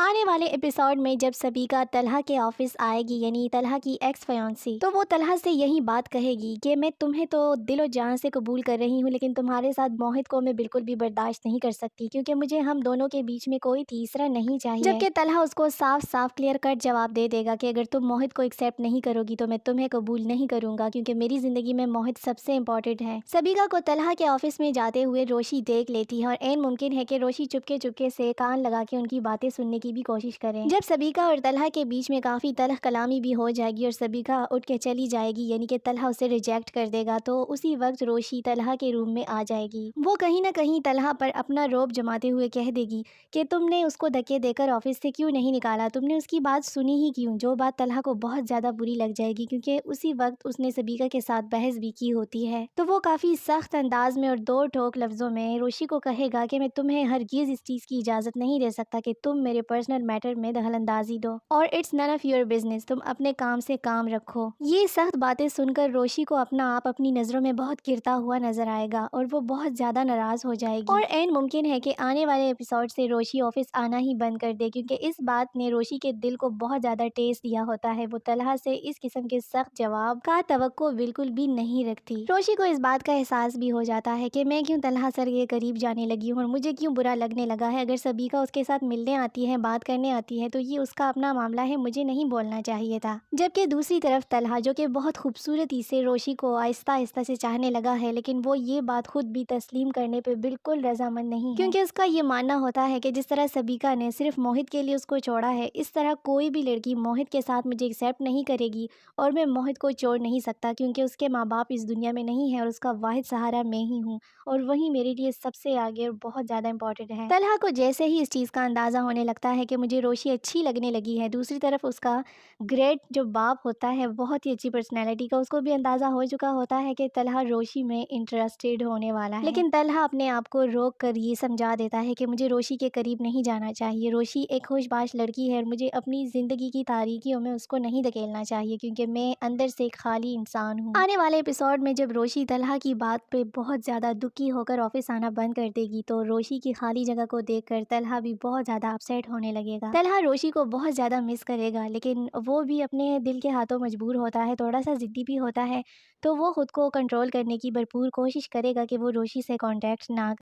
आने वाले एपिसोड में जब सबीका तलहा के ऑफिस आएगी यानी तलहा की एक्स फयांसी, तो वो तलहा से यही बात कहेगी कि मैं तुम्हें तो दिलो जान से कबूल कर रही हूँ, लेकिन तुम्हारे साथ मोहित को मैं बिल्कुल भी बर्दाश्त नहीं कर सकती क्योंकि मुझे हम दोनों के बीच में कोई तीसरा नहीं चाहिए। जबकि तलहा उसको साफ साफ क्लियर कट जवाब दे देगा कि अगर तुम मोहित को एक्सेप्ट नहीं करोगी तो मैं तुम्हें कबूल नहीं करूंगा क्योंकि मेरी जिंदगी में मोहित सबसे इंपॉर्टेंट है। सबीका को तलहा के ऑफिस में जाते हुए रोशी देख लेती है और एन मुमकिन है कि रोशी चुपके चुपके से कान लगा के उनकी बातें सुनने की भी कोशिश करें। जब सबीका और तलहा के बीच में काफी तलख कलामी भी हो जाएगी और सबीका उठ के चली जाएगी यानी कि तलहा उसे रिजेक्ट कर देगा, तो उसी वक्त रोशी तलहा के रूम में आ जाएगी। वो कहीं ना कहीं तलहा पर अपना रोब जमाते हुए कह देगी कि तुमने उसको धक्के देकर ऑफिस से क्यों नहीं निकाला, तुमने उसकी बात सुनी ही क्यों। जो बात तलहा को बहुत ज्यादा बुरी लग जाएगी क्योंकि उसी वक्त उसने सबीका के साथ बहस भी की होती है। तो वो काफी सख्त अंदाज में और दो ठोक लफ्जों में रोशी को कहेगा कि मैं तुम्हें हरगिज इस चीज की इजाजत नहीं दे सकता कि तुम मेरे पर्सनल मैटर में दखलंदाजी दो और it's none of your business, तुम अपने काम से काम रखो। ये सख्त बातें सुनकर रोशी को अपना आप अपनी नजरों में बहुत गिरता हुआ नजर आएगा और वो बहुत ज्यादा नाराज हो जाएगी और एन मुमकिन है कि आने वाले एपिसोड से रोशी ऑफिस आना ही बंद कर दे क्योंकि इस बात ने रोशी के दिल को बहुत ज्यादा टेस दिया होता है। वो तलहा से इस किस्म के सख्त जवाब का तवक्को बिल्कुल भी नहीं रखती। रोशी को इस बात का एहसास भी हो जाता है कि मैं क्यों तलहा सर के करीब जाने लगी हूँ और मुझे क्यों बुरा लगने लगा है। अगर सबीका उसके साथ मिलने आती है, बात करने आती है, तो ये उसका अपना मामला है, मुझे नहीं बोलना चाहिए था। जबकि दूसरी तरफ तलहा जो कि बहुत खूबसूरती से रोशी को आहिस्ता आहिस्ता से चाहने लगा है, लेकिन वो ये बात खुद भी तस्लीम करने पे बिल्कुल रजामंद नहीं है क्योंकि उसका ये मानना होता है कि जिस तरह सबीका ने सिर्फ मोहित के लिए उसको छोड़ा है, इस तरह कोई भी लड़की मोहित के साथ मुझे एक्सेप्ट नहीं करेगी और मैं मोहित को छोड़ नहीं सकता क्योंकि उसके माँ बाप इस दुनिया में नहीं है और उसका वाहिद सहारा मैं ही हूँ और वही मेरे लिए सबसे आगे और बहुत ज़्यादा इंपॉर्टेंट है। तलहा को जैसे ही इस चीज़ का अंदाज़ा होने लगता है कि मुझे रोशी अच्छी लगने लगी है, दूसरी तरफ उसका ग्रेट जो बाप होता है, बहुत ही अच्छी पर्सनैलिटी का, उसको भी अंदाज़ा हो चुका होता है कि तलहा रोशी में इंटरेस्टेड होने वाला है। लेकिन तलहा अपने आप को रोक कर ये समझा देता है कि मुझे रोशी के करीब नहीं जाना चाहिए। रोशी एक खुशबाश लड़की है और मुझे अपनी ज़िंदगी की तारीकियों में उसको नहीं धकेलना चाहिए क्योंकि मैं अंदर से एक खाली इंसान हूँ। आने वाले एपिसोड में जब रोशी तलहा की बात पे बहुत ज़्यादा दुखी होकर ऑफिस आना बंद कर देगी तो रोशी की खाली जगह को देखकर तलहा भी बहुत ज़्यादा अपसेट होने लगेगा। तलहा रोशी को बहुत ज़्यादा मिस करेगा लेकिन वो भी अपने दिल के हाथों मजबूर होता है, थोड़ा सा ज़िद्दी भी होता है, तो वो खुद को कंट्रोल करने की भरपूर कोशिश करेगा कि वो रोशी से कांटेक्ट ना